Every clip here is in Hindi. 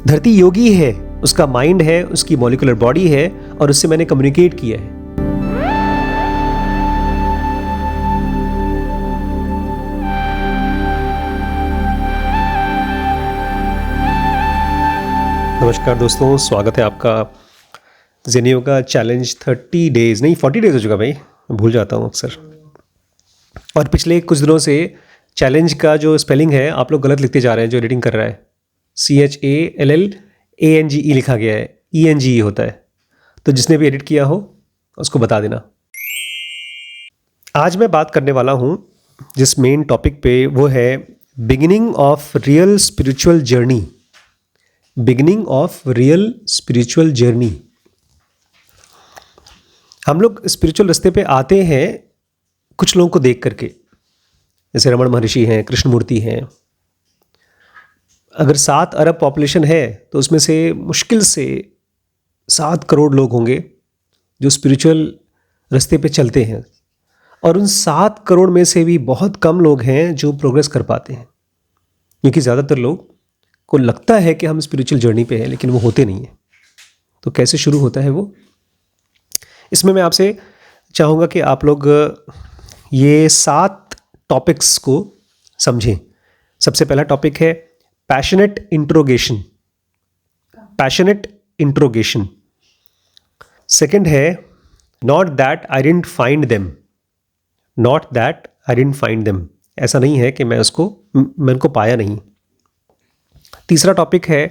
धरती योगी है, उसका माइंड है, उसकी मॉलिक्यूलर बॉडी है और उससे मैंने कम्युनिकेट किया है। नमस्कार दोस्तों, स्वागत है आपका ज़ेन योगा चैलेंज 30 डेज़, नहीं 40 डेज़ हो चुका भाई, भूल जाता हूँ अक्सर। और पिछले कुछ दिनों से चैलेंज का जो स्पेलिंग है आप लोग गलत लिखते जा रहे हैं। जो एडिटिंग कर रहा है CHALLANGE लिखा गया है, ENGE होता है। तो जिसने भी एडिट किया हो उसको बता देना। आज मैं बात करने वाला हूँ जिस मेन टॉपिक पे, वो है beginning of real spiritual journey. Beginning of real spiritual journey. हम लोग स्पिरिचुअल रास्ते पे आते हैं कुछ लोगों को देख करके, जैसे रमण महर्षि हैं, कृष्णमूर्ति हैं। अगर 7 अरब पॉपुलेशन है तो उसमें से मुश्किल से 7 करोड़ लोग होंगे जो स्पिरिचुअल रास्ते पे चलते हैं, और उन 7 करोड़ में से भी बहुत कम लोग हैं जो प्रोग्रेस कर पाते हैं, क्योंकि ज़्यादातर लोग को लगता है कि हम स्पिरिचुअल जर्नी पे हैं, लेकिन वो होते नहीं हैं। तो कैसे शुरू होता है वो, इसमें मैं आपसे चाहूँगा कि आप लोग ये 7 टॉपिक्स को समझें। सबसे पहला टॉपिक है passionate interrogation. Passionate interrogation. Second है not that I didn't find them. Not that I didn't find them, ऐसा नहीं है कि मैं उनको पाया नहीं। तीसरा टॉपिक है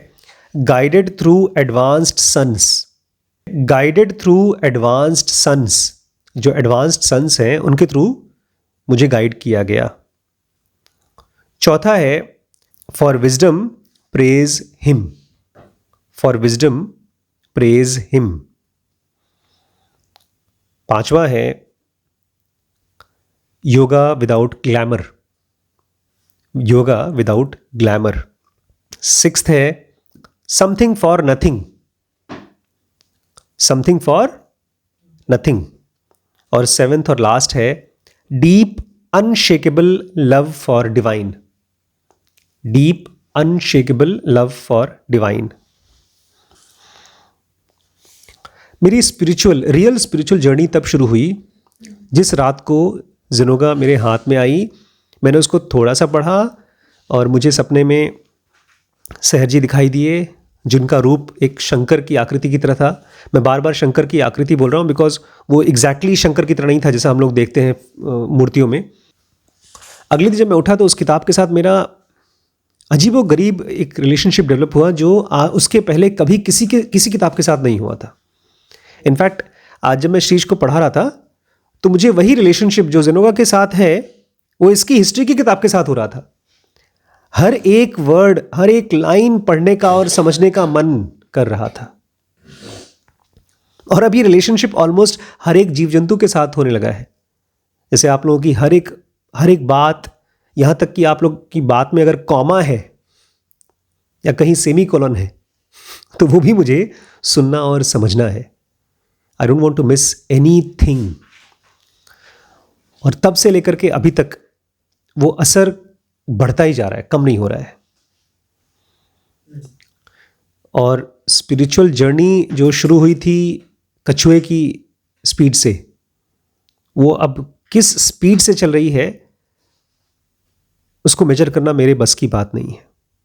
guided through advanced sons. Guided through advanced sons, जो एडवांस्ड सन्स हैं उनके थ्रू मुझे गाइड किया गया। चौथा है for wisdom praise him. For wisdom praise him. पांचवा है yoga without glamour. Yoga without glamour. Sixth है something for nothing. Something for nothing. और सेवेंथ और लास्ट है deep unshakeable love for divine. Deep unshakeable love for divine. मेरी रियल स्पिरिचुअल जर्नी तब शुरू हुई जिस रात को ज़ेन योगा मेरे हाथ में आई। मैंने उसको थोड़ा सा पढ़ा और मुझे सपने में सहज जी दिखाई दिए, जिनका रूप एक शंकर की आकृति की तरह था। मैं बार बार शंकर की आकृति बोल रहा हूँ बिकॉज वो एग्जैक्टली शंकर की तरह नहीं था जैसा हम लोग देखते हैं मूर्तियों में। अगले दिन जब मैं उठा तो उस किताब के साथ मेरा अजीबो गरीब एक रिलेशनशिप डेवलप हुआ जो उसके पहले कभी किसी किताब के साथ नहीं हुआ था। इनफैक्ट आज जब मैं शीश को पढ़ा रहा था तो मुझे वही रिलेशनशिप जो ज़ेन योगा के साथ है वो इसकी हिस्ट्री की किताब के साथ हो रहा था। हर एक वर्ड, हर एक लाइन पढ़ने का और समझने का मन कर रहा था। और अब ये रिलेशनशिप ऑलमोस्ट हर एक जीव जंतु के साथ होने लगा है। जैसे आप लोगों की हर एक बात, यहां तक कि आप लोग की बात में अगर कॉमा है या कहीं सेमी कोलन है तो वो भी मुझे सुनना और समझना है। I don't want to miss anything. और तब से लेकर के अभी तक वो असर बढ़ता ही जा रहा है, कम नहीं हो रहा है। और स्पिरिचुअल जर्नी जो शुरू हुई थी कछुए की स्पीड से, वो अब किस स्पीड से चल रही है उसको मेजर करना मेरे बस की बात नहीं है।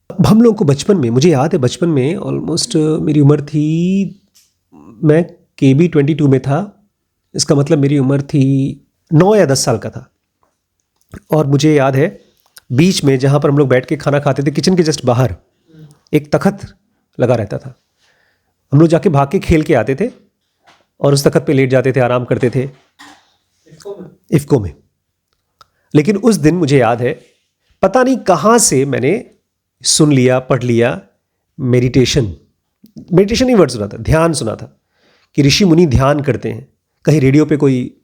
अब हम लोगों को बचपन में, मुझे याद है बचपन में ऑलमोस्ट मेरी उम्र थी, मैं KB 22 में था। इसका मतलब मेरी उम्र थी 9 या 10 साल का था। और मुझे याद है बीच में जहाँ पर हम लोग बैठ के खाना खाते थे, किचन के जस्ट बाहर एक तख्त लगा रहता था। हम लोग जाके भाग के खेल के आते थे और उस तख्त पे लेट जाते थे, आराम करते थे इफ्को में। लेकिन उस दिन मुझे याद है पता नहीं कहाँ से मैंने सुन लिया, पढ़ लिया, मेडिटेशन ही वर्ड सुना था, ध्यान सुना था कि ऋषि मुनि ध्यान करते हैं। कहीं रेडियो पे कोई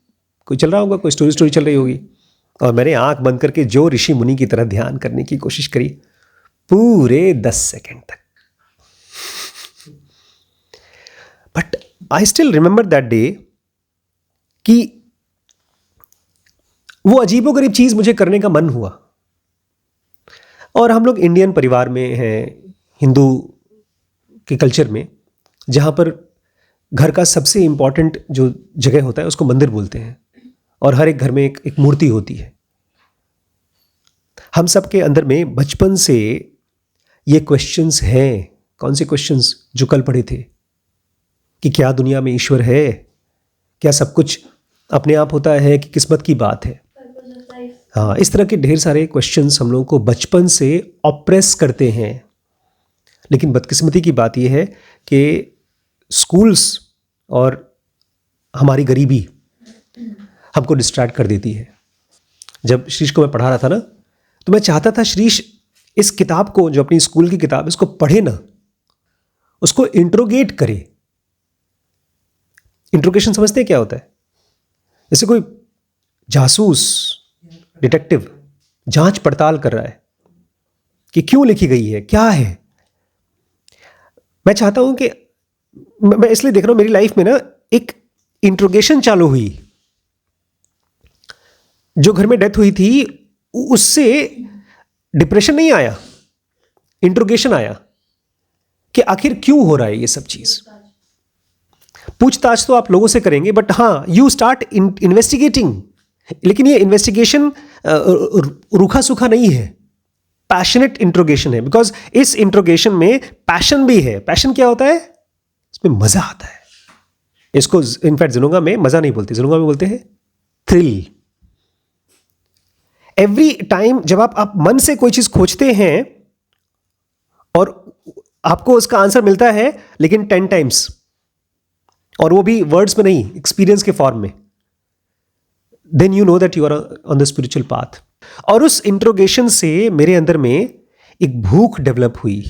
चल रहा होगा, कोई स्टोरी चल रही होगी, और मैंने आंख बंद करके जो ऋषि मुनि की तरह ध्यान करने की कोशिश करी पूरे 10 सेकंड तक। But I still remember that day कि वो अजीबोगरीब चीज मुझे करने का मन हुआ। और हम लोग इंडियन परिवार में हैं, हिंदू के कल्चर में, जहाँ पर घर का सबसे इम्पॉर्टेंट जो जगह होता है उसको मंदिर बोलते हैं, और हर एक घर में एक मूर्ति होती है। हम सब के अंदर में बचपन से ये क्वेश्चंस हैं। कौन से क्वेश्चंस? जो कल पढ़े थे कि क्या दुनिया में ईश्वर है, क्या सब कुछ अपने आप होता है कि किस्मत की बात है। हाँ, इस तरह के ढेर सारे क्वेश्चंस हम लोगों को बचपन से ऑप्रेस करते हैं। लेकिन बदकिस्मती की बात यह है कि स्कूल्स और हमारी गरीबी हमको डिस्ट्रैक्ट कर देती है। जब श्रीश को मैं पढ़ा रहा था ना, तो मैं चाहता था श्रीश इस किताब को, जो अपनी स्कूल की किताब, इसको पढ़े ना, उसको इंट्रोगेट करे। इंट्रोगेशन समझते हैं क्या होता है? जैसे कोई जासूस, डिटेक्टिव जांच पड़ताल कर रहा है कि क्यों लिखी गई है, क्या है। मैं चाहता हूं कि मैं इसलिए देख रहा हूं मेरी लाइफ में ना एक इंट्रोगेशन चालू हुई। जो घर में डेथ हुई थी उससे डिप्रेशन नहीं आया, इंट्रोगेशन आया कि आखिर क्यों हो रहा है ये सब चीज। पूछताछ तो आप लोगों से करेंगे, बट हाँ, यू स्टार्ट इन्वेस्टिगेटिंग। लेकिन ये इन्वेस्टिगेशन रूखा सूखा नहीं है, पैशनेट इंट्रोगेशन है। बिकॉज इस इंट्रोगेशन में पैशन भी है। पैशन क्या होता है? इसमें मजा आता है। इसको इनफैक्ट जिनोंगा में मजा नहीं बोलते, जिनोंगा में बोलते हैं थ्रिल। एवरी टाइम जब आप मन से कोई चीज खोजते हैं और आपको उसका आंसर मिलता है, लेकिन 10 टाइम्स, और वो भी वर्ड्स में नहीं, एक्सपीरियंस के फॉर्म में, then you know that you are on the spiritual path. और उस इंट्रोगेशन से मेरे अंदर में एक भूख डेवलप हुई,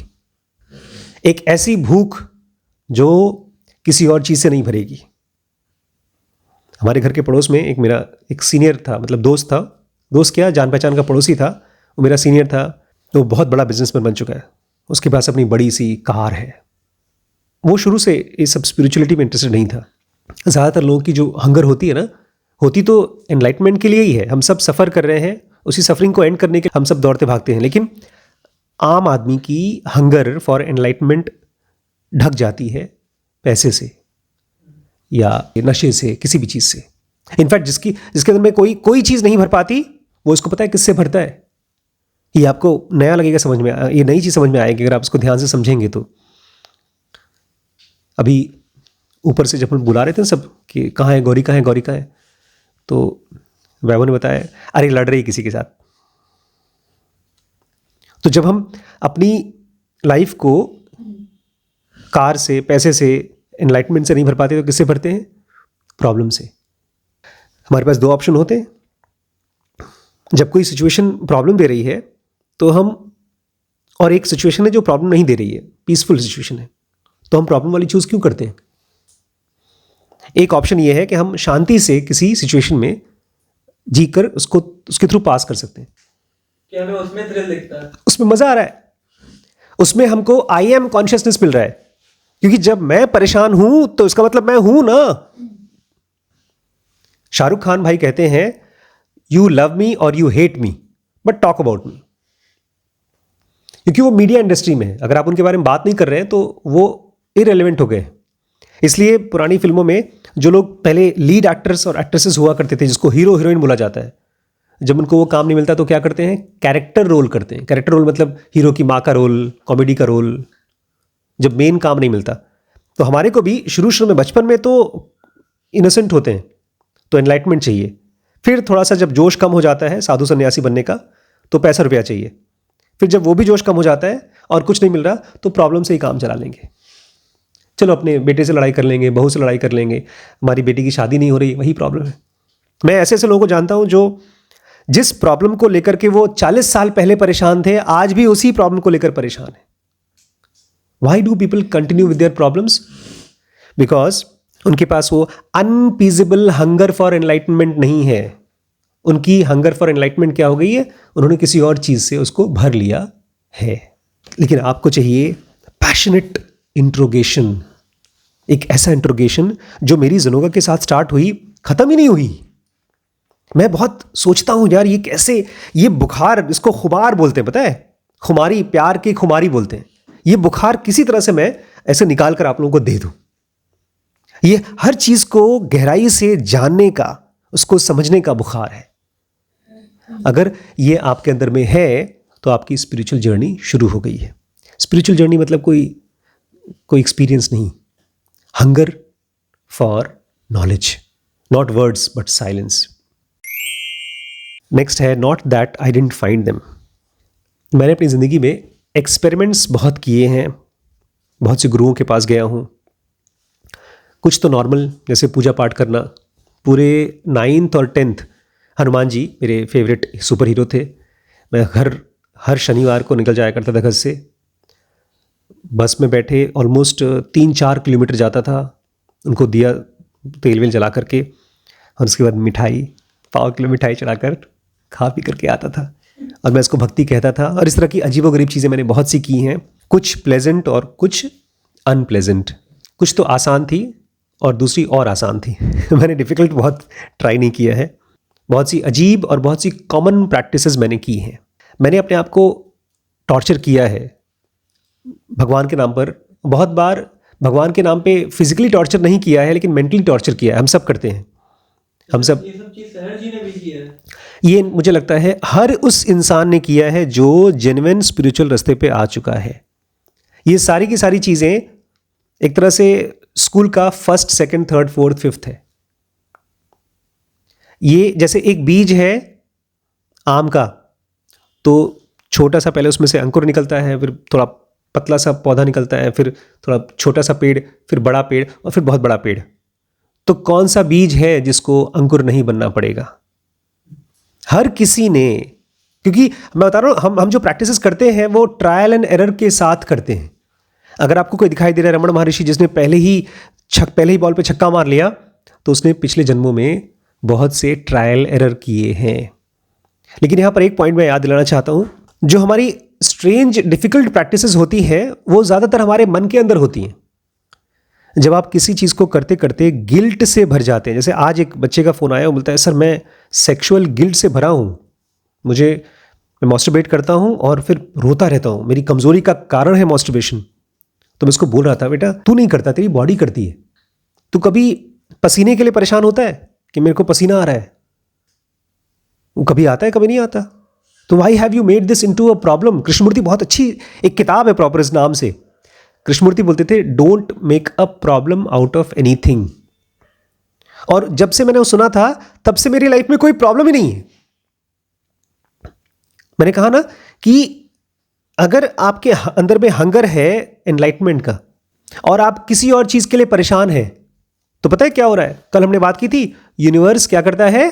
एक ऐसी भूख जो किसी और चीज से नहीं भरेगी। हमारे घर के पड़ोस में एक मेरा एक सीनियर था, मतलब दोस्त था, दोस्त क्या, जान पहचान का पड़ोसी था। वो मेरा सीनियर था, तो वो बहुत बड़ा बिजनेसमैन बन चुका है। उसके पास अपनी बड़ी सी कार है। वो शुरू से इस सब स्पिरिचुअलिटी में इंटरेस्टेड नहीं था। ज़्यादातर लोगों की जो हंगर होती है ना, होती तो एनलाइटमेंट के लिए ही है। हम सब सफ़र कर रहे हैं, उसी सफरिंग को एंड करने के लिए हम सब दौड़ते भागते हैं। लेकिन आम आदमी की हंगर फॉर एनलाइटमेंट ढक जाती है पैसे से या नशे से, किसी भी चीज़ से। इनफैक्ट जिसके अंदर में कोई चीज़ नहीं भर पाती, वो इसको पता है किससे भरता है। ये आपको नया लगेगा समझ में, ये नई चीज़ समझ में आएगी अगर आप इसको ध्यान से समझेंगे तो। अभी ऊपर से जब हम बुला रहे थे सब कि कहाँ है गौरी, कहाँ है गौरी, कहाँ है, तो वैभव ने बताया अरे लड़ रही किसी के साथ। तो जब हम अपनी लाइफ को कार से, पैसे से, एनलाइटमेंट से नहीं भर पाते, तो किससे भरते हैं? प्रॉब्लम से। हमारे पास 2 ऑप्शन होते हैं। जब कोई सिचुएशन प्रॉब्लम दे रही है तो हम, और एक सिचुएशन है जो प्रॉब्लम नहीं दे रही है, पीसफुल सिचुएशन है, तो हम प्रॉब्लम वाली चूज क्यों करते हैं? एक ऑप्शन ये है कि हम शांति से किसी सिचुएशन में जीकर उसको उसके थ्रू पास कर सकते हैं। क्या हमें उसमें थ्रिल दिखता है? उसमें मजा आ रहा है, उसमें हमको आई एम कॉन्शियसनेस मिल रहा है। क्योंकि जब मैं परेशान हूं तो इसका मतलब मैं हूं ना। शाहरुख खान भाई कहते हैं यू लव मी और you hate me but talk about me. क्योंकि वो मीडिया इंडस्ट्री में है, अगर आप उनके बारे में बात नहीं कर रहे हैं तो वो इररिलेवेंट हो गए। इसलिए पुरानी फिल्मों में जो लोग पहले लीड एक्टर्स और एक्ट्रेसेस हुआ करते थे, जिसको हीरो हीरोइन बोला जाता है, जब उनको वो काम नहीं मिलता तो क्या करते हैं? कैरेक्टर रोल करते हैं। कैरेक्टर रोल मतलब हीरो की माँ का रोल, कॉमेडी का रोल, जब मेन काम नहीं मिलता। तो हमारे को भी शुरू में बचपन में तो इनोसेंट होते हैं, तो एनलाइटमेंट चाहिए। फिर थोड़ा सा जब जोश कम हो जाता है साधु सन्यासी बनने का, तो पैसा रुपया चाहिए। फिर जब वो भी जोश कम हो जाता है और कुछ नहीं मिल रहा, तो प्रॉब्लम से ही काम चला लेंगे। चलो अपने बेटे से लड़ाई कर लेंगे, बहू से लड़ाई कर लेंगे, हमारी बेटी की शादी नहीं हो रही, वही प्रॉब्लम है। मैं ऐसे ऐसे लोगों को जानता हूं जो जिस प्रॉब्लम को लेकर के वो 40 साल पहले परेशान थे, आज भी उसी प्रॉब्लम को लेकर परेशान है। Why do people continue with their problems? Because उनके पास वो अनपीजेबल हंगर फॉर एनलाइटमेंट नहीं है। उनकी हंगर फॉर एनलाइटमेंट क्या हो गई है? उन्होंने किसी और चीज से उसको भर लिया है। लेकिन आपको चाहिए पैशनेट इंट्रोगेशन, एक ऐसा इंट्रोगेशन जो मेरी जिनोगा के साथ स्टार्ट हुई, खत्म ही नहीं हुई। मैं बहुत सोचता हूं यार, ये कैसे, ये बुखार, इसको खुमार बोलते हैं, पता है? खुमारी, प्यार की खुमारी बोलते हैं। ये बुखार किसी तरह से मैं ऐसे निकाल कर आप लोगों को दे दूं। ये हर चीज को गहराई से जानने का, उसको समझने का बुखार है। अगर ये आपके अंदर में है तो आपकी स्पिरिचुअल जर्नी शुरू हो गई है। स्पिरिचुअल जर्नी मतलब कोई एक्सपीरियंस नहीं, hunger for knowledge, not words but silence. Next है not that I didn't find them. मैंने अपनी ज़िंदगी में एक्सपेरिमेंट्स बहुत किए हैं, बहुत से गुरुओं के पास गया हूँ। कुछ तो नॉर्मल, जैसे पूजा पाठ करना। पूरे 9th और 10th हनुमान जी मेरे फेवरेट सुपर हीरो थे। मैं हर शनिवार को निकल जाया करता था घर से, बस में बैठे ऑलमोस्ट 3-4 किलोमीटर जाता था, उनको दिया तेल वेल जला करके, और उसके बाद मिठाई, 1.5 किलो मिठाई चढ़ाकर खा पी करके आता था, और मैं इसको भक्ति कहता था। और इस तरह की अजीबोगरीब चीज़ें मैंने बहुत सी की हैं, कुछ प्लेजेंट और कुछ अनप्लेजेंट। कुछ तो आसान थी और दूसरी और आसान थी। मैंने डिफ़िकल्ट बहुत ट्राई नहीं किया है। बहुत सी अजीब और बहुत सी कॉमन प्रैक्टिसेस मैंने की हैं। मैंने अपने आप को टॉर्चर किया है भगवान के नाम पर। बहुत बार भगवान के नाम पे फिजिकली टॉर्चर नहीं किया है, लेकिन मेंटली टॉर्चर किया है। हम सब करते हैं, हम सब। ये सब चीज सहर जी ने भी किया है। ये मुझे लगता है हर उस इंसान ने किया है जो जेन्युइन स्पिरिचुअल रास्ते पे आ चुका है। ये सारी की सारी चीज़ें एक तरह से स्कूल का 1st, 2nd, 3rd, 4th, 5th है। ये जैसे एक बीज है आम का, तो छोटा सा पहले उसमें से अंकुर निकलता है, फिर थोड़ा पतला सा पौधा निकलता है, फिर थोड़ा छोटा सा पेड़, फिर बड़ा पेड़, और फिर बहुत बड़ा पेड़। तो कौन सा बीज है जिसको अंकुर नहीं बनना पड़ेगा? हर किसी ने, क्योंकि मैं बता रहा हूँ, हम जो प्रैक्टिसेस करते हैं वो ट्रायल एंड एरर के साथ करते हैं। अगर आपको कोई दिखाई दे रहा है रमण महर्षि जिसने पहले ही बॉल पे छक्का मार लिया, तो उसने पिछले जन्मों में बहुत से ट्रायल एरर किए हैं। लेकिन यहाँ पर एक पॉइंट मैं याद दिलाना चाहता हूँ, जो हमारी स्ट्रेंज डिफिकल्ट प्रैक्टिसेस होती हैं वो ज़्यादातर हमारे मन के अंदर होती हैं। जब आप किसी चीज़ को करते करते गिल्ट से भर जाते हैं, जैसे आज एक बच्चे का फ़ोन आया, वो बोलता है सर मैं सेक्सुअल गिल्ट से भरा हूँ, मैं मास्टरबेट करता हूँ और फिर रोता रहता हूँ, मेरी कमज़ोरी का कारण है मास्टरबेशन। तो मैं उसको बोल रहा था, बेटा तू नहीं करता, तेरी बॉडी करती है। तू कभी पसीने के लिए परेशान होता है कि मेरे को पसीना आ रहा है? वो कभी आता है, कभी नहीं आता। तो why have you made this into a problem? Krishnamurti बहुत अच्छी एक किताब है प्रॉपर इस नाम से। कृष्णमूर्ति बोलते थे don't make a problem out of anything. और जब से मैंने वो सुना था तब से मेरी लाइफ में कोई प्रॉब्लम ही नहीं है। मैंने कहा ना कि अगर आपके अंदर में हंगर है एनलाइटमेंट का और आप किसी और चीज के लिए परेशान हैं, तो पता है क्या हो रहा है? कल हमने बात की थी, यूनिवर्स क्या करता है?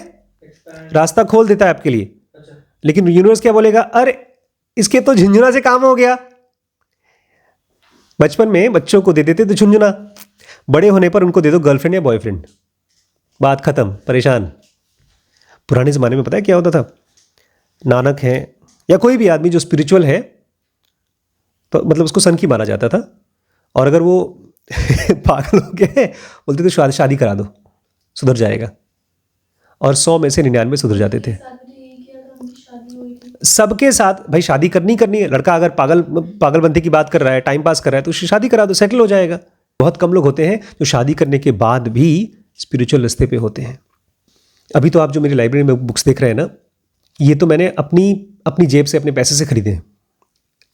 रास्ता खोल देता है आपके लिए। अच्छा। लेकिन यूनिवर्स क्या बोलेगा? अरे इसके तो झुंझुना से काम हो गया। बचपन में बच्चों को दे देते तो झुंझुना, बड़े होने पर उनको दे दो गर्लफ्रेंड या बॉयफ्रेंड, बात खत्म, परेशान। पुराने ज़माने में पता है क्या होता था? नानक है या कोई भी आदमी जो स्पिरिचुअल है, तो मतलब उसको सन की माना जाता था। और अगर वो पागल हो गया है, बोलते तो शादी करा दो, सुधर जाएगा। और 100 में से 99 सुधर जाते थे। सबके साथ भाई शादी करनी है। लड़का अगर पागलबंदी की बात कर रहा है, टाइम पास कर रहा है, तो उसकी शादी करा दो, सेटल हो जाएगा। बहुत कम लोग होते हैं जो शादी करने के बाद भी स्पिरिचुअल रास्ते पे होते हैं। अभी तो आप जो मेरी लाइब्रेरी में बुक्स देख रहे हैं ना, ये तो मैंने अपनी जेब से, अपने पैसे से खरीदे हैं।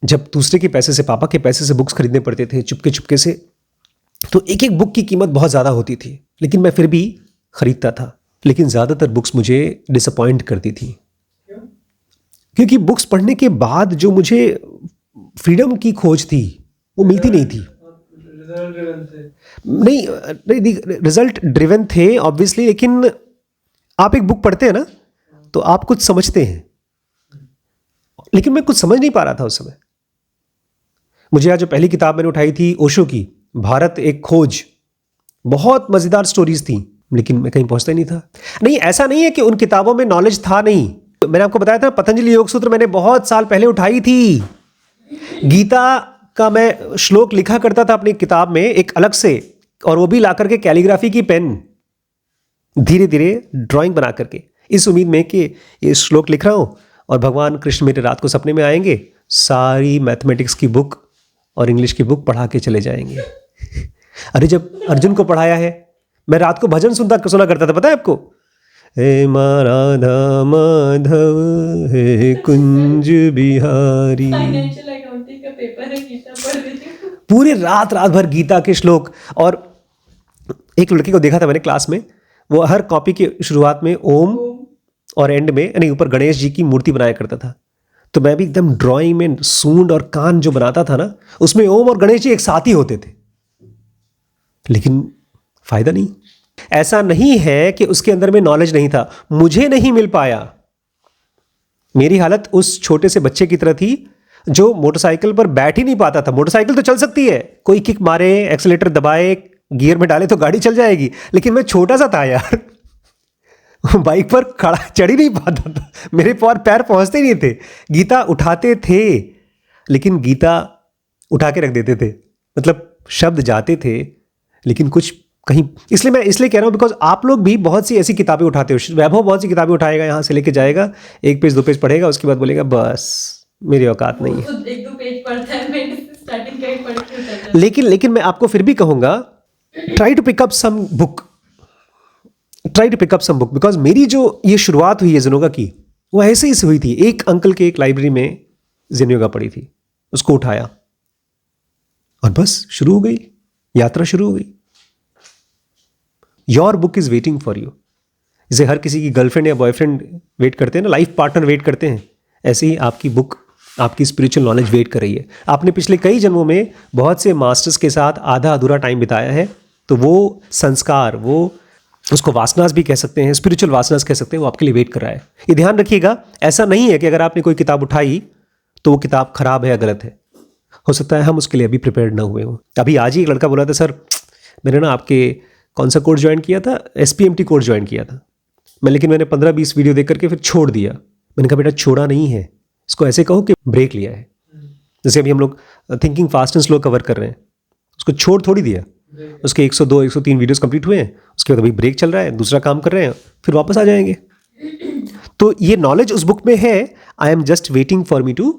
जब दूसरे के पैसे से, पापा के पैसे से बुक्स खरीदने पड़ते थे चुपके से, तो एक एक बुक की कीमत बहुत ज़्यादा होती थी, लेकिन मैं फिर भी खरीदता था। लेकिन ज़्यादातर बुक्स मुझे डिसअपॉइंट करती थी, क्योंकि बुक्स पढ़ने के बाद जो मुझे फ्रीडम की खोज थी वो मिलती नहीं थी। नहीं, रिजल्ट ड्रिवन थे ऑब्वियसली, लेकिन आप एक बुक पढ़ते हैं ना तो आप कुछ समझते हैं, लेकिन मैं कुछ समझ नहीं पा रहा था उस समय। मुझे आज जो पहली किताब मैंने उठाई थी ओशो की, भारत एक खोज, बहुत मज़ेदार स्टोरीज थी, लेकिन मैं कहीं पहुंचता ही नहीं था। नहीं, ऐसा नहीं है कि उन किताबों में नॉलेज था नहीं। मैंने आपको बताया था पतंजलि योग सूत्र मैंने बहुत साल पहले उठाई थी। गीता का मैं श्लोक लिखा करता था अपनी किताब में एक अलग से, और वो भी ला करके कैलीग्राफी की पेन, धीरे धीरे ड्राइंग बना करके, इस उम्मीद में कि ये श्लोक लिख रहा हूँ और भगवान कृष्ण मेरे रात को सपने में आएंगे, सारी मैथमेटिक्स की बुक और इंग्लिश की बुक पढ़ा के चले जाएंगे। अरे जब अर्जुन को पढ़ाया है, मैं रात को भजन सुना करता था, पता है आपको? हे राधा माधव हे कुंज बिहारी। फाइनेंशियल अकाउंटिंग का पेपर है, गीता पढ़ रही थी। पूरे रात भर गीता के श्लोक। और एक लड़के को देखा था मैंने क्लास में, वो हर कॉपी की शुरुआत में ओम और एंड में यानी ऊपर गणेश जी की मूर्ति बनाया करता था। तो मैं भी एकदम ड्राइंग में सूंड और कान जो बनाता था ना, उसमें ओम और गणेश जी एक साथ ही होते थे, लेकिन फायदा नहीं। ऐसा नहीं है कि उसके अंदर में नॉलेज नहीं था, मुझे नहीं मिल पाया। मेरी हालत उस छोटे से बच्चे की तरह थी जो मोटरसाइकिल पर बैठ ही नहीं पाता था। मोटरसाइकिल तो चल सकती है, कोई किक मारे, एक्सीलेटर दबाए, गियर में डाले तो गाड़ी चल जाएगी, लेकिन मैं छोटा सा था यार। बाइक पर खड़ा चढ़ ही नहीं पाता था, मेरे पैर पहुंचते ही नहीं थे। गीता उठाते थे, लेकिन गीता उठा के रख देते थे, मतलब शब्द जाते थे लेकिन कुछ कहीं। इसलिए मैं कह रहा हूं बिकॉज आप लोग भी बहुत सी ऐसी किताबें उठाते हो। वैभव बहुत सी किताबें उठाएगा, यहाँ से लेके जाएगा, 1 पेज 2 पेज पढ़ेगा, उसके बाद बोलेगा बस मेरी औकात नहीं है। 1-2 पेज पढ़ता है, मैं स्टार्टिंग का ही पढ़ के उठाता है। लेकिन मैं आपको फिर भी कहूंगा, try to pick up some book, because मेरी जो ये शुरुआत हुई है जिनोगा की, वो ऐसे ही से हुई थी। एक अंकल के एक लाइब्रेरी में जिनोगा पड़ी थी, उसको उठाया और बस शुरू हो गई यात्रा, शुरू हो गई। Your book is waiting for you. जैसे हर किसी की गर्लफ्रेंड या बॉयफ्रेंड वेट करते हैं ना, लाइफ पार्टनर वेट करते हैं, ऐसे ही आपकी बुक, आपकी स्पिरिचुअल नॉलेज वेट कर रही है। आपने पिछले कई जन्मों में बहुत से मास्टर्स के साथ आधा अधूरा टाइम बिताया है, तो वो संस्कार, वो उसको वासनास भी कह सकते हैं, स्पिरिचुअल वासनास कह सकते हैं, वो आपके लिए वेट कर रहा है। ये ध्यान रखिएगा, ऐसा नहीं है कि अगर आपने कोई किताब उठाई तो वो किताब खराब है या गलत है। हो सकता है हम उसके लिए अभी प्रिपेयर्ड ना हुए हों। अभी आज ही एक लड़का बोला था, सर मैंने ना आपके कौन सा कोर्स ज्वाइन किया था, SPMT कोर्स ज्वाइन किया था लेकिन मैंने 15-20 वीडियो देख करके फिर छोड़ दिया। मैंने कहा बेटा छोड़ा नहीं है, इसको ऐसे कहो कि ब्रेक लिया है। जैसे अभी हम लोग thinking fast and slow cover कर रहे हैं, उसको छोड़ थोड़ी दिया। उसके 102-103 वीडियोस कंप्लीट हुए हैं, उसके बाद अभी ब्रेक चल रहा है, दूसरा काम कर रहे हैं, फिर वापस आ जाएंगे। तो ये नॉलेज उस बुक में है। I am just waiting for me to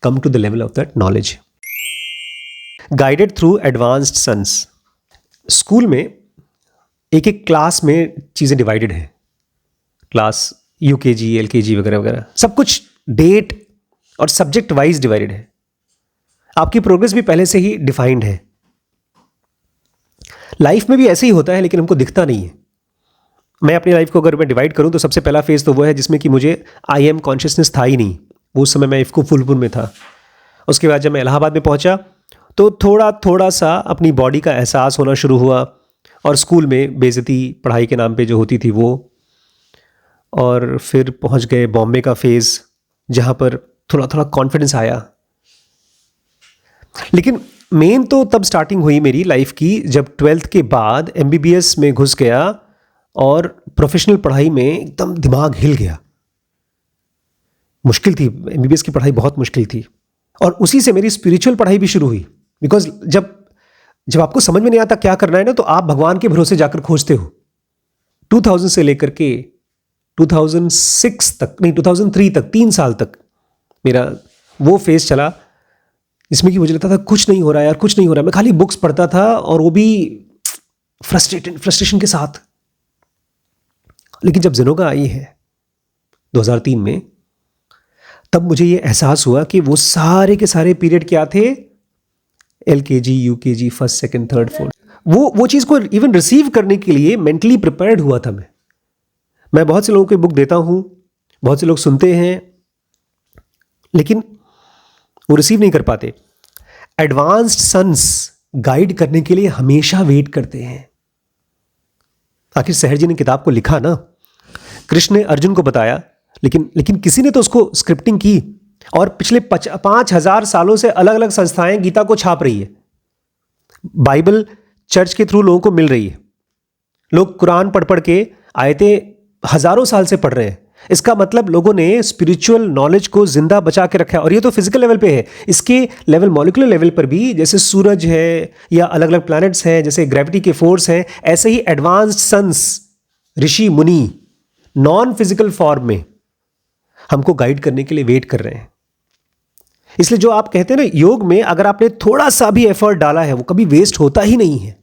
come to the level of that knowledge. Guided through advanced sons. School में एक एक क्लास में चीज़ें डिवाइडेड हैं, क्लास UKG LKG वगैरह वगैरह, सब कुछ डेट और सब्जेक्ट वाइज डिवाइडेड है। आपकी प्रोग्रेस भी पहले से ही डिफाइंड है। लाइफ में भी ऐसे ही होता है, लेकिन हमको दिखता नहीं है। मैं अपनी लाइफ को अगर मैं डिवाइड करूं तो सबसे पहला फेज तो वो है जिसमें कि मुझे आई एम कॉन्शियसनेस था ही नहीं। वो उस समय मैं इफ्को फुलपुर में था। उसके बाद जब मैं इलाहाबाद में पहुंचा तो थोड़ा थोड़ा सा अपनी बॉडी का एहसास होना शुरू हुआ, और स्कूल में बेइज्जती पढ़ाई के नाम पे जो होती थी वो, और फिर पहुंच गए बॉम्बे का फेज़ जहाँ पर थोड़ा थोड़ा कॉन्फिडेंस आया। लेकिन मेन तो तब स्टार्टिंग हुई मेरी लाइफ की जब 12th के बाद MBBS में घुस गया और प्रोफेशनल पढ़ाई में एकदम दिमाग हिल गया। मुश्किल थी, MBBS की पढ़ाई बहुत मुश्किल थी, और उसी से मेरी स्पिरिचुअल पढ़ाई भी शुरू हुई। बिकॉज जब आपको समझ में नहीं आता क्या करना है ना, तो आप भगवान के भरोसे जाकर खोजते हो। 2000 से लेकर के 2006 तक, नहीं 2003 तक, 3 साल तक मेरा वो फेज चला जिसमें कि मुझे लगता था कुछ नहीं हो रहा यार, कुछ नहीं हो रहा। मैं खाली बुक्स पढ़ता था और वो भी फ्रस्ट्रेशन के साथ। लेकिन जब जिनोगा आई है 2003 में, तब मुझे ये एहसास हुआ कि वो सारे के सारे पीरियड क्या थे, LKG UKG first second third fourth, वो चीज़ को इवन रिसीव करने के लिए मेंटली प्रिपेयर्ड हुआ था मैं बहुत से लोगों को बुक देता हूँ, बहुत से लोग सुनते हैं, लेकिन वो रिसीव नहीं कर पाते। एडवांस्ड सन्स गाइड करने के लिए हमेशा वेट करते हैं। आखिर सहर जी ने किताब को लिखा ना, कृष्ण ने अर्जुन को बताया, लेकिन किसी ने तो उसको स्क्रिप्टिंग की, और पिछले 5000 सालों से अलग अलग संस्थाएं गीता को छाप रही है। बाइबल चर्च के थ्रू लोगों को मिल रही है। लोग कुरान पढ़ के आयतें हजारों साल से पढ़ रहे हैं। इसका मतलब लोगों ने स्पिरिचुअल नॉलेज को जिंदा बचा के रखा है। और ये तो फिजिकल लेवल पे है, इसके लेवल मॉलिक्यूलर लेवल पर भी, जैसे सूरज है या अलग अलग प्लैनेट्स हैं, जैसे ग्रेविटी के फोर्स हैं, ऐसे ही एडवांस्ड सन्स, ऋषि मुनि नॉन फिजिकल फॉर्म में हमको गाइड करने के लिए वेट कर रहे हैं। इसलिए जो आप कहते हैं ना, योग में अगर आपने थोड़ा सा भी एफर्ट डाला है वो कभी वेस्ट होता ही नहीं है।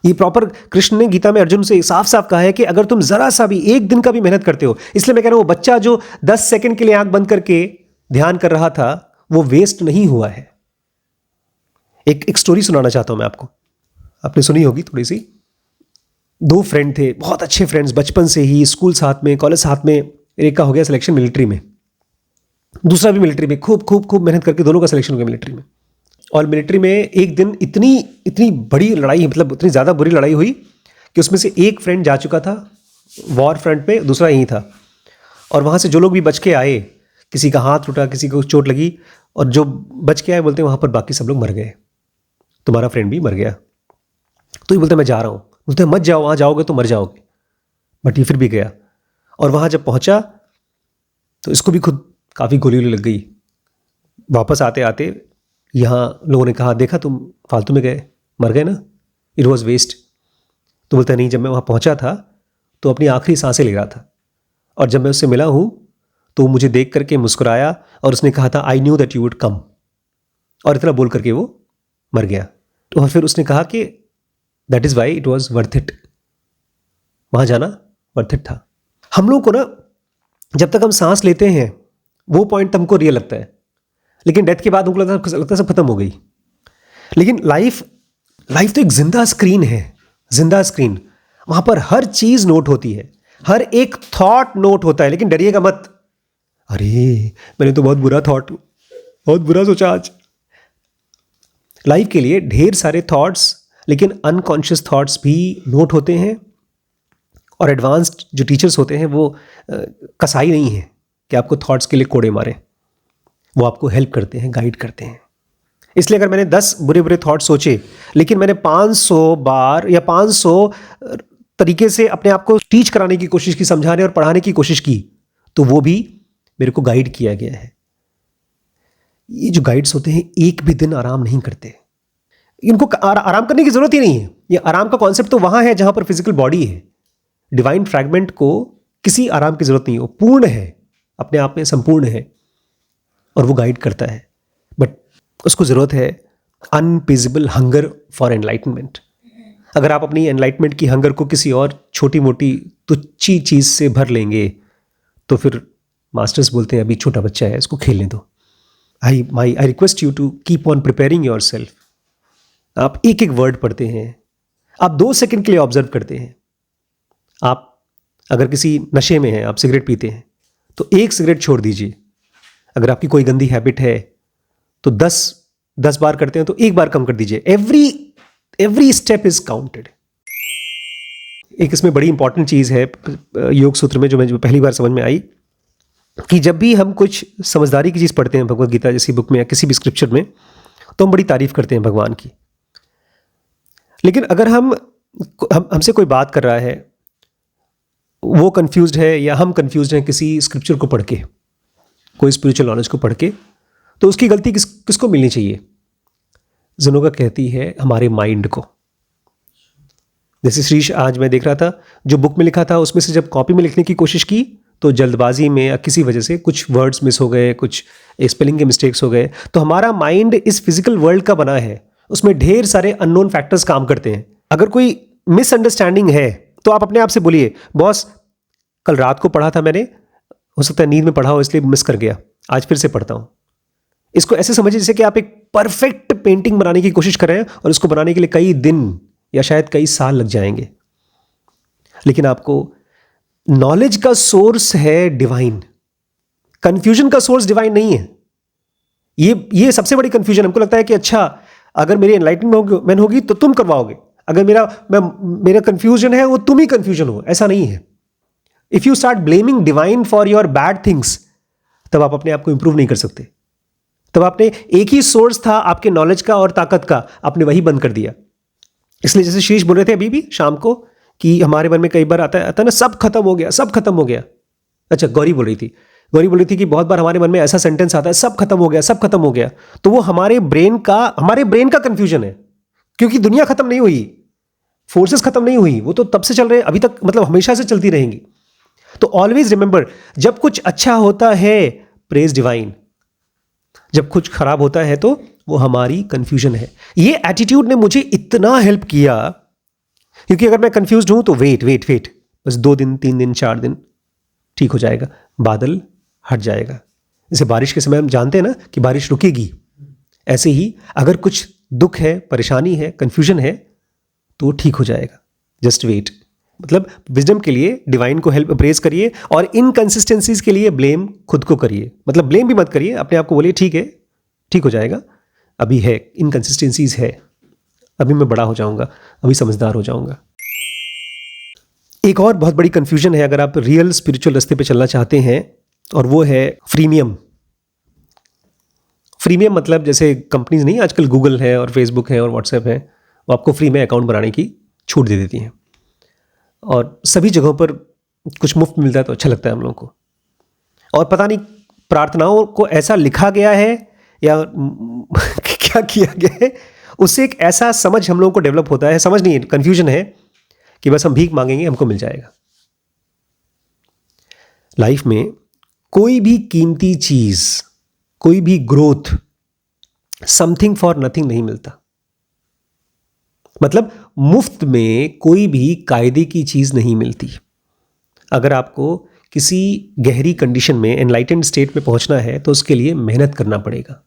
ये प्रॉपर कृष्ण ने गीता में अर्जुन से साफ साफ कहा है कि अगर तुम जरा सा भी एक दिन का भी मेहनत करते हो, इसलिए मैं कह रहा हूं वो बच्चा जो 10 सेकंड के लिए आंख बंद करके ध्यान कर रहा था वो वेस्ट नहीं हुआ है। एक स्टोरी सुनाना चाहता हूं मैं आपको, आपने सुनी होगी थोड़ी सी। 2 फ्रेंड थे, बहुत अच्छे फ्रेंड्स, बचपन से ही, स्कूल साथ में, कॉलेज साथ में। एक का हो गया सिलेक्शन मिलिट्री में, दूसरा भी मिलिट्री में, खूब मेहनत करके दोनों का सिलेक्शन हो गया मिलिट्री में। और मिलिट्री में एक दिन इतनी बड़ी लड़ाई, मतलब इतनी ज़्यादा बुरी लड़ाई हुई कि उसमें से एक फ्रेंड जा चुका था वॉर फ्रंट पे, दूसरा यहीं था। और वहाँ से जो लोग भी बच के आए, किसी का हाथ टूटा, किसी को चोट लगी, और जो बच के आए बोलते हैं वहाँ पर बाकी सब लोग मर गए, तुम्हारा फ्रेंड भी मर गया। तो ये बोलते मैं जा रहा हूँ, बोलते मत जाओ, वहाँ जाओगे तो मर जाओगे। बट ये फिर भी गया, और वहाँ जब पहुँचा तो इसको भी खुद काफ़ी गोली लग गई। वापस आते आते यहाँ लोगों ने कहा, देखा तुम फालतू में गए, मर गए ना, इट वॉज वेस्ट। तो बोलता नहीं, जब मैं वहाँ पहुँचा था तो अपनी आखिरी सांसें ले रहा था, और जब मैं उससे मिला हूँ तो वो मुझे देख करके मुस्कुराया और उसने कहा था I knew that you would come, और इतना बोल करके वो मर गया। तो फिर उसने कहा कि that is why it was worth it, वहाँ जाना वर्थ इट था। हम लोग को ना जब तक हम सांस लेते हैं वो पॉइंट हमको रियल लगता है, लेकिन डेथ के बाद हमको लगता है सब खत्म हो गई। लेकिन लाइफ तो एक जिंदा स्क्रीन है, जिंदा स्क्रीन। वहां पर हर चीज नोट होती है, हर एक थॉट नोट होता है। लेकिन डरिएगा मत, अरे मैंने तो बहुत बुरा सोचा आज। लाइफ के लिए ढेर सारे थॉट्स, लेकिन अनकॉन्शियस थॉट्स भी नोट होते हैं। और एडवांस्ड जो टीचर्स होते हैं वो कसाई नहीं है कि आपको थॉट्स के लिए कोड़े मारे, वो आपको हेल्प करते हैं, गाइड करते हैं। इसलिए अगर मैंने 10 बुरे थॉट सोचे, लेकिन मैंने 500 बार या 500 तरीके से अपने आप को टीच कराने की कोशिश की, समझाने और पढ़ाने की कोशिश की, तो वो भी मेरे को गाइड किया गया है। ये जो गाइड्स होते हैं एक भी दिन आराम नहीं करते, इनको आराम करने की जरूरत ही नहीं है। ये आराम का कॉन्सेप्ट तो वहां है जहां पर फिजिकल बॉडी है। डिवाइन फ्रैगमेंट को किसी आराम की जरूरत नहीं है, वो पूर्ण है, अपने आप में संपूर्ण है, और वो गाइड करता है। बट उसको जरूरत है अनपेजेबल हंगर फॉर एनलाइटनमेंट। अगर आप अपनी एनलाइटमेंट की हंगर को किसी और छोटी मोटी तुच्छी चीज से भर लेंगे तो फिर मास्टर्स बोलते हैं अभी छोटा बच्चा है, इसको खेलने दो। I request you to keep on preparing yourself. आप एक एक वर्ड पढ़ते हैं, आप 2 सेकंड के लिए ऑब्जर्व करते हैं। आप अगर किसी नशे में हैं, आप सिगरेट पीते हैं, तो 1 सिगरेट छोड़ दीजिए। अगर आपकी कोई गंदी हैबिट है तो 10 बार करते हैं तो 1 बार कम कर दीजिए। Every step is counted. एक इसमें बड़ी इंपॉर्टेंट चीज है योग सूत्र में, जो मुझे पहली बार समझ में आई, कि जब भी हम कुछ समझदारी की चीज पढ़ते हैं भगवद गीता जैसी बुक में या किसी भी स्क्रिप्चर में, तो हम बड़ी तारीफ करते हैं भगवान की। लेकिन अगर हमसे कोई बात कर रहा है, वो कंफ्यूज्ड है या हम कंफ्यूज्ड हैं किसी स्क्रिप्चर को पढ़ के, कोई स्पिरिचुअल नॉलेज को पढ़ के, तो उसकी गलती किसको मिलनी चाहिए? ज़नोगा कहती है हमारे माइंड को। जैसे श्रीश आज मैं देख रहा था, जो बुक में लिखा था उसमें से जब कॉपी में लिखने की कोशिश की तो जल्दबाजी में या किसी वजह से कुछ वर्ड्स मिस हो गए, कुछ स्पेलिंग के मिस्टेक्स हो गए। तो हमारा माइंड इस फिजिकल वर्ल्ड का बना है, उसमें ढेर सारे अननोन फैक्टर्स काम करते हैं। अगर कोई मिसअंडरस्टैंडिंग है तो आप अपने आप से बोलिए, बॉस कल रात को पढ़ा था मैंने, हो सकता है नींद में पढ़ा हो इसलिए मिस कर गया, आज फिर से पढ़ता हूं। इसको ऐसे समझिए जैसे कि आप एक परफेक्ट पेंटिंग बनाने की कोशिश कर रहे हैं और इसको बनाने के लिए कई दिन या शायद कई साल लग जाएंगे। लेकिन आपको नॉलेज का सोर्स है डिवाइन, कंफ्यूजन का सोर्स डिवाइन नहीं है। ये सबसे बड़ी कंफ्यूजन हमको लगता है कि अच्छा अगर मेरी एनलाइटमेंट होगी तो तुम करवाओगे, अगर मेरा कंफ्यूजन है वो तुम ही कंफ्यूजन हो। ऐसा नहीं है। If you start blaming divine for your bad things, तब आप अपने आप को इंप्रूव नहीं कर सकते। तब आपने एक ही सोर्स था आपके नॉलेज का और ताकत का, आपने वही बंद कर दिया। इसलिए जैसे शीश बोल रहे थे अभी भी शाम को कि हमारे मन में कई बार आता है ना, सब खत्म हो गया, सब खत्म हो गया। अच्छा, गौरी बोल रही थी कि बहुत बार हमारे मन में ऐसा सेंटेंस आता है, सब खत्म हो गया, सब खत्म हो गया। तो वो हमारे ब्रेन का कंफ्यूजन है, क्योंकि दुनिया खत्म नहीं हुई, फोर्सेस खत्म नहीं हुई, वो तो तब से चल रहे अभी तक, मतलब हमेशा से चलती रहेंगी। तो ऑलवेज रिमेंबर, जब कुछ अच्छा होता है प्रेज डिवाइन, जब कुछ खराब होता है तो वो हमारी कन्फ्यूजन है। ये एटीट्यूड ने मुझे इतना हेल्प किया, क्योंकि अगर मैं कन्फ्यूज्ड हूं तो वेट बस 2 दिन 3 दिन 4 दिन ठीक हो जाएगा, बादल हट जाएगा। जैसे बारिश के समय हम जानते हैं ना कि बारिश रुकेगी, ऐसे ही अगर कुछ दुख है, परेशानी है, कन्फ्यूजन है तो ठीक हो जाएगा। Just wait. मतलब विजडम के लिए डिवाइन को हेल्प प्रेज करिए, और इनकंसिस्टेंसीज के लिए ब्लेम खुद को करिए। मतलब ब्लेम भी मत करिए, अपने आप को बोलिए ठीक है, ठीक हो जाएगा, अभी है, इनकंसिस्टेंसीज है, अभी मैं बड़ा हो जाऊंगा, अभी समझदार हो जाऊंगा। एक और बहुत बड़ी कंफ्यूजन है अगर आप रियल स्पिरिचुअल रास्ते पे चलना चाहते हैं, और वो है फ्रीमियम। फ्रीमियम मतलब जैसे कंपनीज नहीं, आजकल गूगल है और फेसबुक है और व्हाट्सएप है, वो आपको फ्री में अकाउंट बनाने की छूट दे देती हैं, और सभी जगहों पर कुछ मुफ्त मिलता है तो अच्छा लगता है हम लोगों को। और पता नहीं प्रार्थनाओं को ऐसा लिखा गया है या क्या किया गया है, उससे एक ऐसा समझ हम लोगों को डेवलप होता है, समझ नहीं है, कन्फ्यूजन है कि बस हम भीख मांगेंगे हमको मिल जाएगा। लाइफ में कोई भी कीमती चीज, कोई भी ग्रोथ समथिंग फॉर नथिंग नहीं मिलता। मतलब मुफ्त में कोई भी कायदे की चीज नहीं मिलती। अगर आपको किसी गहरी कंडीशन में, एनलाइटेंड स्टेट में पहुंचना है तो उसके लिए मेहनत करना पड़ेगा।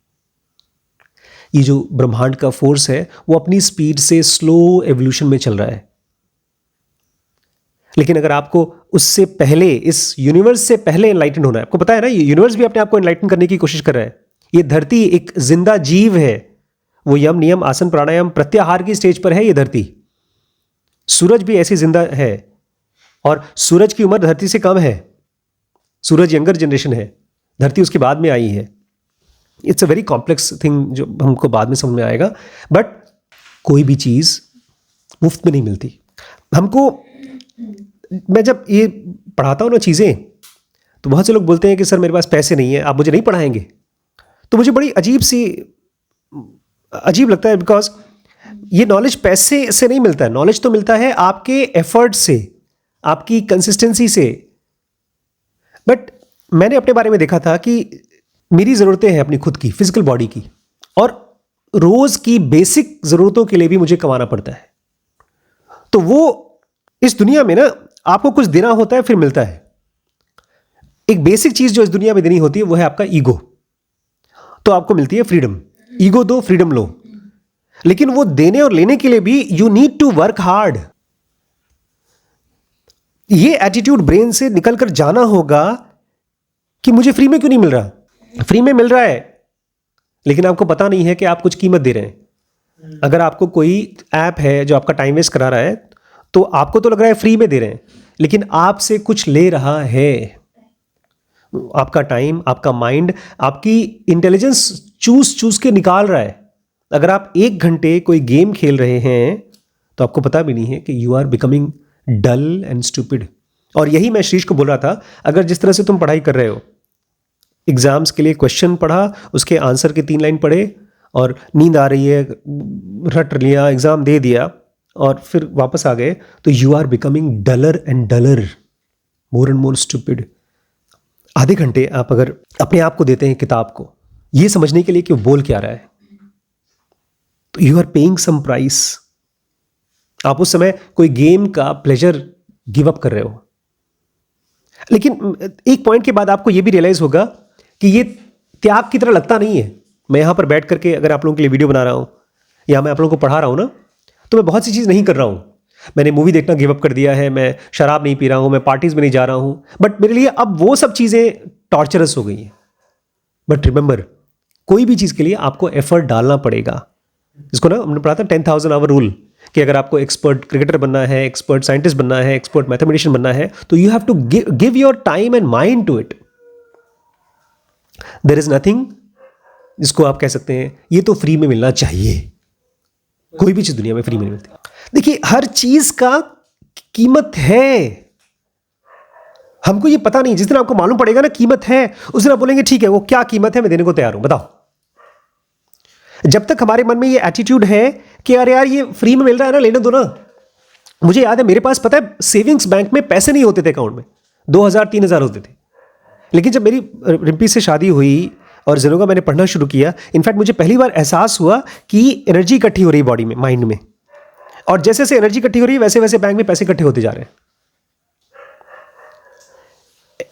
ये जो ब्रह्मांड का फोर्स है वो अपनी स्पीड से स्लो एवोल्यूशन में चल रहा है, लेकिन अगर आपको उससे पहले, इस यूनिवर्स से पहले एनलाइटेंड होना है, आपको पता है ना, ये यूनिवर्स भी अपने आप को एनलाइटन करने की कोशिश कर रहा है। ये धरती एक जिंदा जीव है, वो यम नियम आसन प्राणायाम प्रत्याहार की स्टेज पर है ये धरती। सूरज भी ऐसी जिंदा है, और सूरज की उम्र धरती से कम है। सूरज यंगर जनरेशन है, धरती उसके बाद में आई है। It's a very complex thing जो हमको बाद में समझ में आएगा। बट कोई भी चीज मुफ्त में नहीं मिलती हमको। मैं जब ये पढ़ाता हूँ ना चीज़ें, तो बहुत से लोग बोलते हैं कि सर मेरे पास पैसे नहीं है, आप मुझे नहीं पढ़ाएंगे। तो मुझे बड़ी अजीब लगता है, बिकॉज ये नॉलेज पैसे से नहीं मिलता है। नॉलेज तो मिलता है आपके एफर्ट से, आपकी कंसिस्टेंसी से। बट मैंने अपने बारे में देखा था कि मेरी ज़रूरतें हैं अपनी खुद की फिजिकल बॉडी की, और रोज़ की बेसिक ज़रूरतों के लिए भी मुझे कमाना पड़ता है। तो वो इस दुनिया में ना आपको कुछ देना होता है फिर मिलता है। एक बेसिक चीज जो इस दुनिया में देनी होती है वो है आपका ईगो। तो आपको मिलती है फ्रीडम। ईगो दो, फ्रीडम लो। लेकिन वो देने और लेने के लिए भी you need to work hard. ये एटीट्यूड ब्रेन से निकल कर जाना होगा कि मुझे फ्री में क्यों नहीं मिल रहा। फ्री में मिल रहा है, लेकिन आपको पता नहीं है कि आप कुछ कीमत दे रहे हैं। अगर आपको कोई ऐप है जो आपका टाइम वेस्ट करा रहा है, तो आपको तो लग रहा है फ्री में दे रहे हैं, लेकिन आपसे कुछ ले रहा है। आपका टाइम, आपका माइंड, आपकी इंटेलिजेंस चूस के निकाल रहा है। अगर आप 1 घंटे कोई गेम खेल रहे हैं तो आपको पता भी नहीं है कि you are becoming dull and stupid. और यही मैं शीश को बोल रहा था, अगर जिस तरह से तुम पढ़ाई कर रहे हो, एग्जाम्स के लिए क्वेश्चन पढ़ा, उसके आंसर के 3 लाइन पढ़े, और नींद आ रही है, रट लिया, एग्जाम दे दिया और फिर वापस आ गए, तो you are becoming duller and duller, more and more stupid. आधे घंटे आप अगर अपने आप को देते हैं किताब को ये समझने के लिए कि वो बोल क्या रहा है, तो you are paying some price. आप उस समय कोई गेम का प्लेजर गिव अप कर रहे हो। लेकिन एक पॉइंट के बाद आपको यह भी रियलाइज होगा कि ये त्याग की तरह लगता नहीं है। मैं यहां पर बैठ करके अगर आप लोगों के लिए वीडियो बना रहा हूं या मैं आप लोगों को पढ़ा रहा हूं ना, तो मैं बहुत सी चीज़ नहीं कर रहा हूं। मैंने मूवी देखना गिव अप कर दिया है, मैं शराब नहीं पी रहा हूं, मैं पार्टीज में नहीं जा रहा हूं, बट मेरे लिए अब वो सब चीज़ें टॉर्चरस हो गई हैं। बट रिमेंबर, कोई भी चीज़ के लिए आपको एफर्ट डालना पड़ेगा। इसको ना हमने पढ़ा था 10,000 आवर रूल, कि अगर आपको एक्सपर्ट क्रिकेटर बनना है, एक्सपर्ट साइंटिस्ट बनना है, एक्सपर्ट मैथमेटिशियन बनना है, तो you have to give your time and mind to it. There is nothing जिसको आप कह सकते हैं ये तो फ्री में मिलना चाहिए। कोई भी चीज दुनिया में फ्री में नहीं मिलती। देखिए, हर चीज का कीमत है। हमको ये पता नहीं, जिस दिन आपको मालूम पड़ेगा ना कीमत है, उस दिन आप बोलेंगे ठीक है, वो क्या कीमत है, मैं देने को तैयार हूं, बताओ। जब तक हमारे मन में ये एटीट्यूड है कि अरे यार ये फ्री में मिल रहा है ना, लेने दो ना। मुझे याद है, मेरे पास पता है सेविंग्स बैंक में पैसे नहीं होते थे अकाउंट में, 2,000 3,000 होते थे। लेकिन जब मेरी रिम्पी से शादी हुई, और जेनोगा मैंने पढ़ना शुरू किया, इनफैक्ट मुझे पहली बार एहसास हुआ कि एनर्जी इकट्ठी हो रही है बॉडी में, माइंड में, और जैसे जैसे एनर्जी इकट्ठी हो रही है वैसे वैसे बैंक में पैसे इकट्ठे होते जा रहे हैं.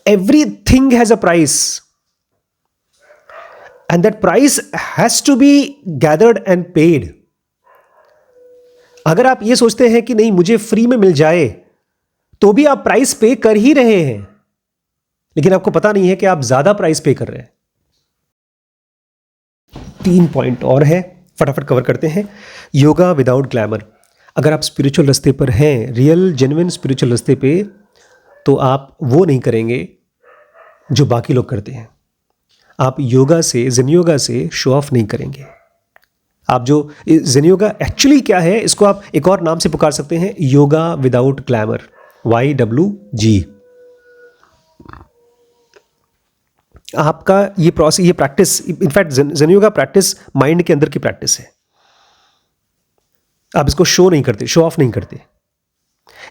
Everything has a price and that price has to be gathered and paid. अगर आप ये सोचते हैं कि नहीं मुझे फ्री में मिल जाए, तो भी आप प्राइस पे कर ही रहे हैं, लेकिन आपको पता नहीं है कि आप ज्यादा प्राइस पे कर रहे हैं. 3 पॉइंट और है, फटाफट कवर करते हैं. Yoga without glamour. अगर आप स्पिरिचुअल रास्ते पर हैं, रियल जेन्युइन स्पिरिचुअल रास्ते पे, तो आप वो नहीं करेंगे जो बाकी लोग करते हैं. आप योगा से, जिन योगा से शो ऑफ नहीं करेंगे. आप जो जिन योगा एक्चुअली क्या है, इसको आप एक और नाम से पुकार सकते हैं, योगा विदाउट ग्लैमर, YWG. आपका ये प्रोसेस, ये प्रैक्टिस, इनफैक्ट जिन योगा प्रैक्टिस माइंड के अंदर की प्रैक्टिस है. आप इसको शो नहीं करते, शो ऑफ नहीं करते.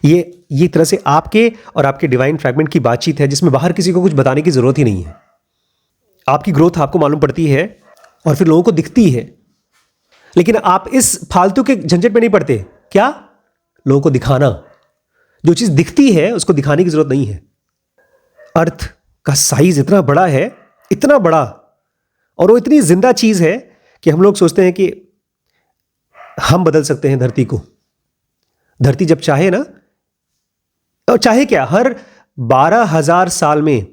ये तरह से आपके और आपके डिवाइन फ्रैगमेंट की बातचीत है, जिसमें बाहर किसी को कुछ बताने की जरूरत ही नहीं है. आपकी ग्रोथ आपको मालूम पड़ती है और फिर लोगों को दिखती है, लेकिन आप इस फालतू के झंझट में नहीं पड़ते. क्या? लोगों को दिखाना. जो चीज दिखती है उसको दिखाने की जरूरत नहीं है. अर्थ का साइज इतना बड़ा है, इतना बड़ा, और वो इतनी जिंदा चीज है कि हम लोग सोचते हैं कि हम बदल सकते हैं धरती को. धरती जब चाहे ना, और चाहे क्या, हर 12,000 साल में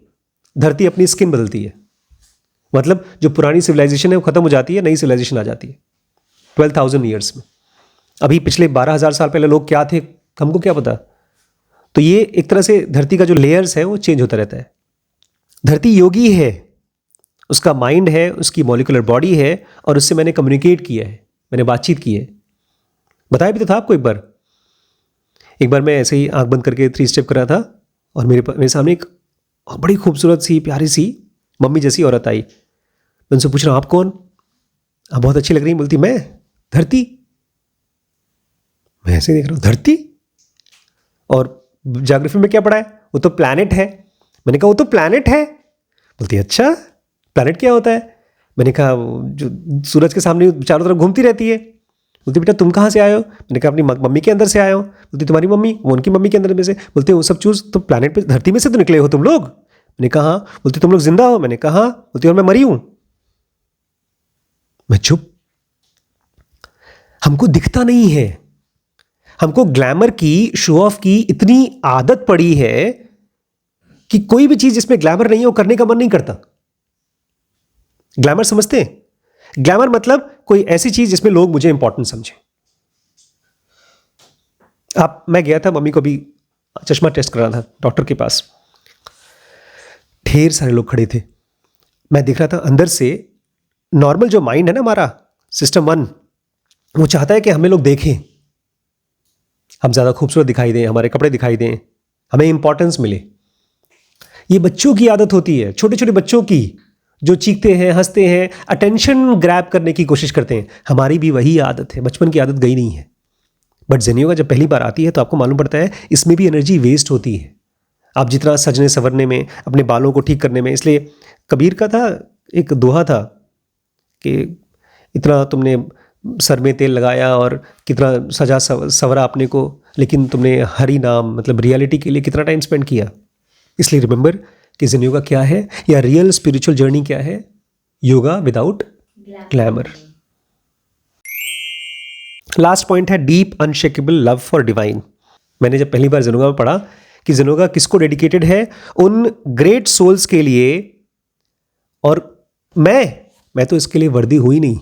धरती अपनी स्किन बदलती है. मतलब जो पुरानी सिविलाइजेशन है वो खत्म हो जाती है, नई सिविलाइजेशन आ जाती है 12,000 ईयर्स में. अभी पिछले 12,000 साल पहले लोग क्या थे, हमको क्या पता. तो ये एक तरह से धरती का जो लेयर्स है वो चेंज होता रहता है. धरती योगी है, उसका माइंड है, उसकी मॉलिक्यूलर बॉडी है, और उससे मैंने कम्युनिकेट किया है, मैंने बातचीत की है. बताया भी तो था आपको एक बार मैं ऐसे ही आंख बंद करके 3 स्टेप कर रहा था, और मेरे सामने एक बड़ी खूबसूरत सी प्यारी सी मम्मी जैसी औरत आई. मैं उनसे पूछ रहा हूँ, आप कौन? आप बहुत अच्छी लग रही. बोलती, मैं धरती. मैं ऐसे देख रहा हूँ, धरती? और ज्योग्राफी में क्या पढ़ा है? वो तो प्लैनेट है. मैंने कहा वो तो प्लैनेट है. बोलती, अच्छा प्लैनेट क्या होता है? मैंने कहा जो सूरज के सामने चारों तरफ घूमती रहती है. बोलती, बेटा तुम कहाँ से आए हो? मैंने कहा अपनी मम्मी के अंदर से आए हो. बोलती, तुम्हारी मम्मी? वो उनकी मम्मी के अंदर में से. बोलते, वो सब चूज तो प्लैनेट पे, धरती में से तो निकले हो तुम लोग. मैंने कहा हाँ. बोलती, तुम लोग जिंदा हो? मैंने कहा हाँ. बोलती, और मैं मरी हूं. मैं चुप. हमको दिखता नहीं है. हमको ग्लैमर की, शो ऑफ की इतनी आदत पड़ी है कि कोई भी चीज जिसमें ग्लैमर नहीं है वो करने का मन नहीं करता. ग्लैमर समझते हैं? ग्लैमर मतलब कोई ऐसी चीज जिसमें लोग मुझे इंपॉर्टेंट समझे. मैं गया था, मम्मी को भी चश्मा टेस्ट कराना था डॉक्टर के पास. ढेर सारे लोग खड़े थे. मैं देख रहा था अंदर से, नॉर्मल जो माइंड है ना हमारा, सिस्टम 1, वो चाहता है कि हमें लोग देखें, हम ज्यादा खूबसूरत दिखाई दें, हमारे कपड़े दिखाई दें, हमें इंपॉर्टेंस मिले. ये बच्चों की आदत होती है, छोटे छोटे बच्चों की, जो चीखते हैं, हंसते हैं, अटेंशन ग्रैब करने की कोशिश करते हैं. हमारी भी वही आदत है, बचपन की आदत गई नहीं है. बट ज़ेन योगा जब पहली बार आती है तो आपको मालूम पड़ता है इसमें भी एनर्जी वेस्ट होती है. आप जितना सजने संवरने में, अपने बालों को ठीक करने में, इसलिए कबीर का था एक दोहा था कि इतना तुमने सर में तेल लगाया और कितना सजा सवरा अपने को, लेकिन तुमने हरि नाम मतलब रियलिटी के लिए कितना टाइम स्पेंड किया. इसलिए रिमेंबर कि ज़ेन योगा क्या है, या रियल स्पिरिचुअल जर्नी क्या है. Yoga without glamour. Last point है deep unshakeable love for divine. मैंने जब पहली बार ज़ेन योगा में पढ़ा कि ज़ेन योगा किसको डेडिकेटेड है, उन ग्रेट सोल्स के लिए. और मैं तो इसके लिए वर्दी हुई नहीं.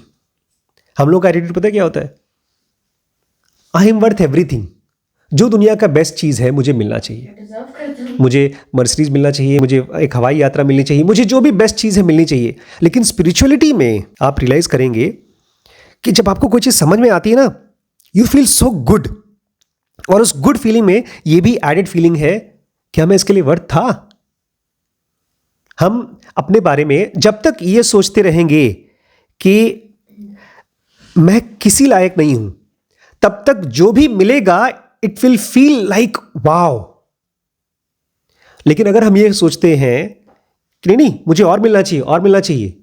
हम लोग का एटीट्यूड पता है क्या होता है? I am worth everything. जो दुनिया का बेस्ट चीज़ है मुझे मिलना चाहिए. मुझे मर्सिडीज मिलना चाहिए, मुझे एक हवाई यात्रा मिलनी चाहिए, मुझे जो भी बेस्ट चीज़ है मिलनी चाहिए. लेकिन स्पिरिचुअलिटी में आप रियलाइज करेंगे कि जब आपको कोई चीज़ समझ में आती है ना, यू फील सो गुड. और उस गुड फीलिंग में ये भी एडेड फीलिंग है कि हमें इसके लिए वर्थ था. हम अपने बारे में जब तक ये सोचते रहेंगे कि मैं किसी लायक नहीं हूं, तब तक जो भी मिलेगा it will feel like wow. लेकिन अगर हम ये सोचते हैं कि नहीं मुझे और मिलना चाहिए, और मिलना चाहिए,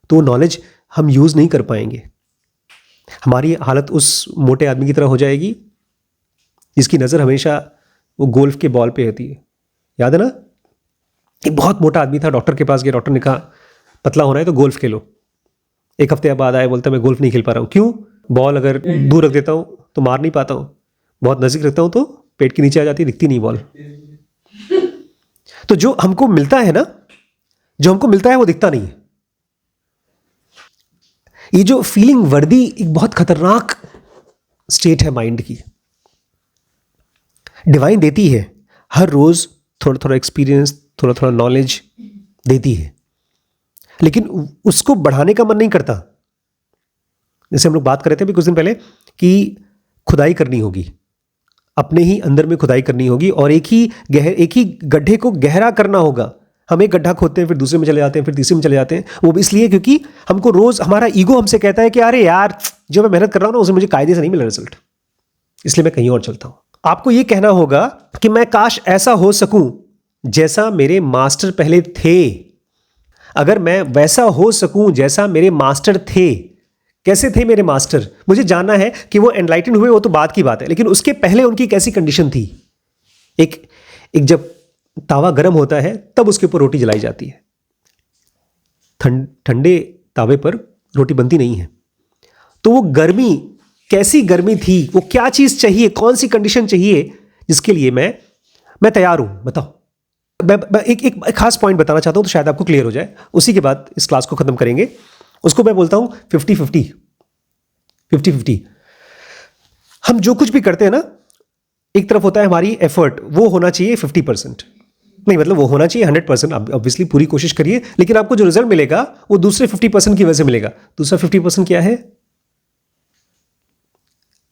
तो वो नॉलेज हम यूज़ नहीं कर पाएंगे। हमारी हालत उस मोटे आदमी की तरह हो जाएगी जिसकी नज़र हमेशा वो गोल्फ के बॉल पे होती है। याद है ना, एक बहुत मोटा आदमी था, डॉक्टर के पास गया, डॉक्टर ने कहा पतला होना है तो गोल्फ खेलो। एक हफ्ते बाद आया, बोलता मैं गोल्फ नहीं खेल पा रहा हूँ। क्यों? बॉल अगर दूर रख देता हूँ तो मार नहीं पाता हूँ, बहुत नज़दीक रखता हूँ तो पेट के नीचे आ जाती है, दिखती नहीं बॉल। तो जो हमको मिलता है ना, जो हमको मिलता है वो दिखता नहीं है। ये जो फीलिंग वर्दी एक बहुत खतरनाक स्टेट है माइंड की। डिवाइन देती है हर रोज थोड़ा थोड़ा एक्सपीरियंस, थोड़ा थोड़ा नॉलेज देती है, लेकिन उसको बढ़ाने का मन नहीं करता। जैसे हम लोग बात कर रहे थे अभी कुछ दिन पहले कि खुदाई करनी होगी, अपने ही अंदर में खुदाई करनी होगी और एक ही गड्ढे को गहरा करना होगा। हम एक गड्ढा खोदते हैं, फिर दूसरे में चले जाते हैं, फिर तीसरे में चले जाते हैं। वो भी इसलिए क्योंकि हमको रोज हमारा ईगो हमसे कहता है कि अरे यार, जो मैं मेहनत कर रहा हूं ना उसे मुझे कायदे से नहीं मिल रहा रिजल्ट, इसलिए मैं कहीं और चलता हूं। आपको ये कहना होगा कि मैं काश ऐसा हो सकूं जैसा मेरे मास्टर पहले थे। अगर मैं वैसा हो सकूं जैसा मेरे मास्टर थे। कैसे थे मेरे मास्टर? मुझे जानना है कि वो एनलाइटन हुए, वो तो बात की बात है, लेकिन उसके पहले उनकी कैसी कंडीशन थी। एक जब तावा गर्म होता है तब उसके ऊपर रोटी जलाई जाती है, ठंडे तावे पर रोटी बनती नहीं है। तो वो गर्मी, कैसी गर्मी थी, वो क्या चीज चाहिए, कौन सी कंडीशन चाहिए जिसके लिए मैं तैयार हूं, बताओ। मैं एक खास पॉइंट बताना चाहता हूं तो शायद आपको क्लियर हो जाए, उसी के बाद इस क्लास को खत्म करेंगे। उसको मैं बोलता हूं 50-50। हम जो कुछ भी करते हैं ना, एक तरफ होता है हमारी एफर्ट, वो होना चाहिए 50%, नहीं मतलब वो होना चाहिए 100%। ऑब्वियसली पूरी कोशिश करिए, लेकिन आपको जो रिजल्ट मिलेगा वो दूसरे 50% की वजह से मिलेगा। दूसरा 50% क्या है?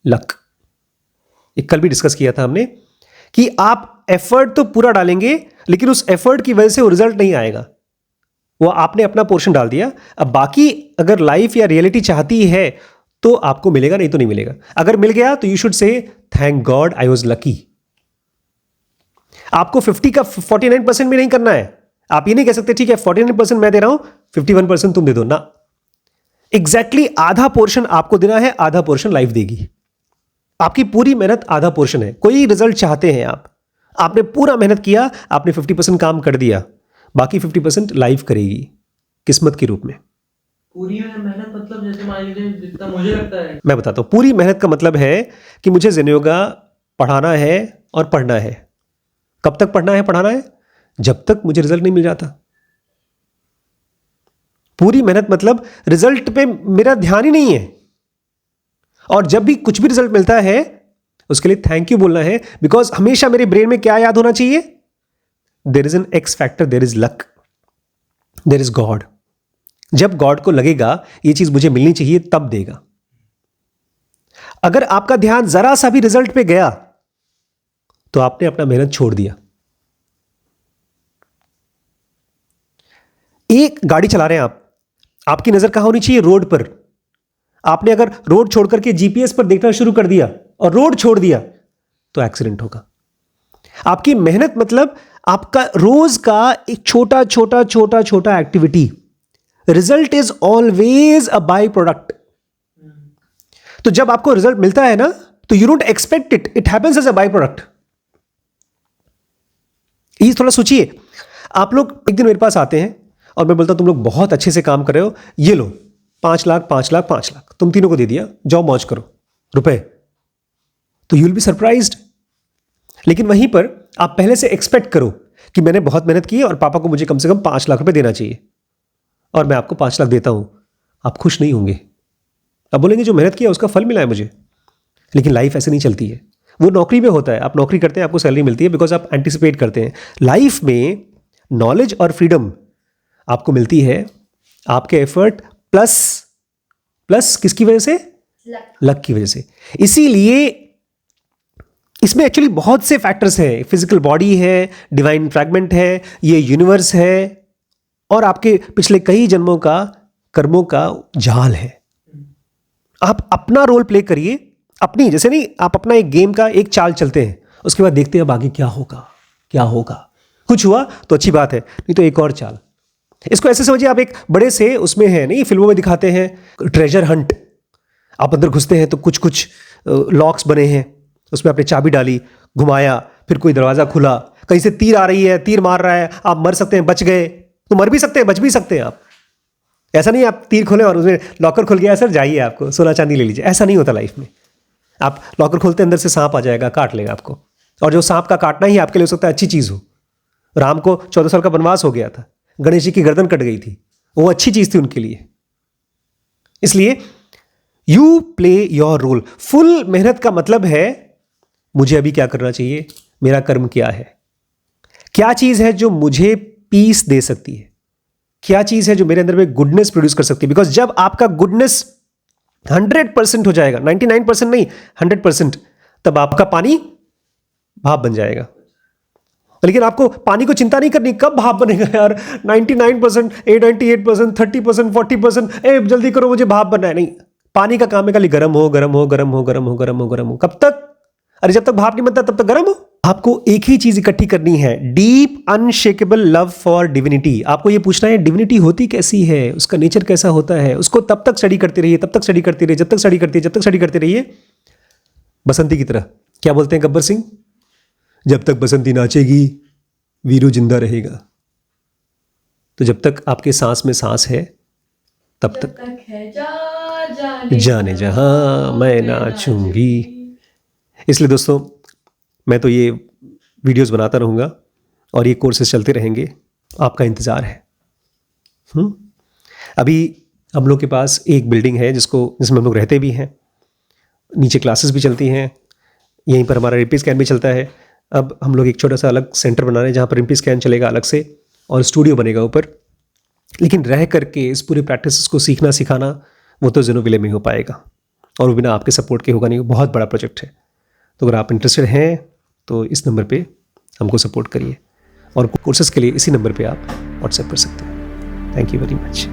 लक। एक कल भी डिस्कस किया था हमने कि आप एफर्ट तो पूरा डालेंगे, लेकिन उस एफर्ट की वजह से वो रिजल्ट नहीं आएगा। वो आपने अपना पोर्शन डाल दिया। अब बाकी अगर लाइफ या रियलिटी चाहती है तो आपको मिलेगा, नहीं तो नहीं मिलेगा। अगर मिल गया तो you should say thank God I was lucky. आपको 50 का 49% भी नहीं करना है। आप ये नहीं कह सकते ठीक है 49% मैं दे रहा हूं, 51% तुम दे दो ना। एग्जैक्टली आधा पोर्शन आपको देना है, आधा पोर्शन लाइफ देगी। आपकी पूरी मेहनत आधा पोर्शन है। कोई रिजल्ट चाहते हैं आपने पूरा मेहनत किया, आपने 50% काम कर दिया, बाकी 50% लाइफ करेगी किस्मत के रूप में। पूरी मेहनत मतलब जैसे मान लीजिए जितना मुझे लगता है, मैं बताता हूं। पूरी मेहनत का मतलब है कि मुझे ज़ेन योगा पढ़ाना है और पढ़ना है। कब तक पढ़ना है पढ़ाना है? जब तक मुझे रिजल्ट नहीं मिल जाता। पूरी मेहनत मतलब रिजल्ट पे मेरा ध्यान ही नहीं है, और जब भी कुछ भी रिजल्ट मिलता है उसके लिए थैंक यू बोलना है। बिकॉज हमेशा मेरे ब्रेन में क्या याद होना चाहिए? There is an X factor, there is luck, there is God. जब गॉड को लगेगा ये चीज मुझे मिलनी चाहिए तब देगा। अगर आपका ध्यान जरा सा भी रिजल्ट पे गया तो आपने अपना मेहनत छोड़ दिया। एक गाड़ी चला रहे हैं आप, आपकी नजर कहां होनी चाहिए? रोड पर। आपने अगर रोड छोड़ करके जीपीएस पर देखना शुरू कर दिया और रोड छोड़ दिया तो एक्सीडेंट होगा। आपकी मेहनत मतलब आपका रोज का एक छोटा छोटा छोटा छोटा activity. Result is always a by product. तो जब आपको रिजल्ट मिलता है ना तो you don't expect it, it happens as a by product. ये थोड़ा सोचिए। आप लोग एक दिन मेरे पास आते हैं और मैं बोलता हूं तुम लोग बहुत अच्छे से काम कर रहे हो, ये लो 5 लाख 5 लाख 5 लाख तुम तीनों को दे दिया, जाओ मौज करो रुपए। तो यू विल बी सरप्राइज्ड। लेकिन वहीं पर आप पहले से एक्सपेक्ट करो कि मैंने बहुत मेहनत की है और पापा को मुझे कम से कम 5 लाख रुपए देना चाहिए और मैं आपको 5 लाख देता हूं। आप खुश नहीं होंगे। आप बोलेंगे जो मेहनत किया उसका फल मिला है मुझे। लेकिन लाइफ ऐसे नहीं चलती है। वो नौकरी में होता है, आप नौकरी करते हैं आपको सैलरी मिलती है बिकॉज आप एंटिसिपेट करते हैं। लाइफ में नॉलेज और फ्रीडम आपको मिलती है आपके एफर्ट प्लस किसकी वजह से? लक की वजह से। इसीलिए इसमें एक्चुअली बहुत से फैक्टर्स हैं। फिजिकल बॉडी है, डिवाइन फ्रैगमेंट है, ये यूनिवर्स है और आपके पिछले कई जन्मों का कर्मों का जाल है। आप अपना रोल प्ले करिए, अपनी जैसे नहीं, आप अपना एक गेम का एक चाल चलते हैं, उसके बाद देखते हैं अब आगे क्या होगा क्या होगा। कुछ हुआ तो अच्छी बात है, नहीं तो एक और चाल। इसको ऐसे समझिए, आप एक बड़े से उसमें है, नहीं फिल्मों में दिखाते हैं ट्रेजर हंट, आप अंदर घुसते हैं तो कुछ कुछ लॉक्स बने हैं, उसमें आपने चाबी डाली, घुमाया, फिर कोई दरवाज़ा खुला, कहीं से तीर आ रही है, तीर मार रहा है, आप मर सकते हैं, बच गए, तो मर भी सकते हैं, बच भी सकते हैं आप। ऐसा नहीं आप तीर खोलें और उसमें लॉकर खुल गया, सर जाइए आपको सोना चांदी ले लीजिए, ऐसा नहीं होता लाइफ में। आप लॉकर खोलते अंदर से सांप आ जाएगा, काट लेगा आपको, और जो सांप का काटना ही आपके लिए हो सकता है अच्छी चीज़ हो। राम को 14 साल का वनवास हो गया था, गणेश जी की गर्दन कट गई थी, वो अच्छी चीज़ थी उनके लिए। इसलिए you play your role. Full मेहनत का मतलब है मुझे अभी क्या करना चाहिए, मेरा कर्म क्या है, क्या चीज़ है जो मुझे पीस दे सकती है, क्या चीज़ है जो मेरे अंदर में गुडनेस प्रोड्यूस कर सकती है। बिकॉज जब आपका गुडनेस 100% हो जाएगा, 99% नहीं 100%, तब आपका पानी भाप बन जाएगा। लेकिन आपको पानी को चिंता नहीं करनी कब भाप बनेगा यार, 99%, 98%, 30%, 40%, जल्दी करो मुझे भाप बनना है। नहीं, पानी का काम है खाली गर्म हो, गर्म हो, गर्म हो, गर्म हो, गर्म हो, गर्म हो। कब तक? अरे जब तक भाप नहीं बनता तब तक गर्म हो। आपको एक ही चीज इकट्ठी करनी है, deep unshakeable love for divinity. आपको ये पूछना है डिविनिटी होती कैसी है, उसका नेचर कैसा होता है, उसको तब तक स्टडी करते रहिए, तब तक स्टडी करते रहिए, जब तक स्टडी करते, जब तक स्टडी करते रहिए। बसंती की तरह, क्या बोलते हैं गब्बर सिंह, जब तक बसंती नाचेगी वीरू जिंदा रहेगा। तो जब तक आपके सांस में सांस है तब तक है जाने जहां मैं नाचूंगी। इसलिए दोस्तों मैं तो ये वीडियोस बनाता रहूँगा और ये कोर्सेज चलते रहेंगे, आपका इंतज़ार है। अभी हम लोग के पास एक बिल्डिंग है जिसमें हम लोग रहते भी हैं, नीचे क्लासेस भी चलती हैं, यहीं पर हमारा रिम्पी स्कैन भी चलता है। अब हम लोग एक छोटा सा अलग सेंटर बना रहे हैं जहाँ पर रिम्पी स्कैन चलेगा अलग से और स्टूडियो बनेगा ऊपर। लेकिन रह करके इस पूरे प्रैक्टिस को सीखना सिखाना वो तो ज़ेनोविले में हो पाएगा, और वो बिना आपके सपोर्ट के होगा नहीं। बहुत बड़ा प्रोजेक्ट है। तो अगर आप इंटरेस्टेड हैं तो इस नंबर पे हमको सपोर्ट करिए, और कोर्सेज के लिए इसी नंबर पे आप व्हाट्सएप कर सकते हैं। Thank you very much.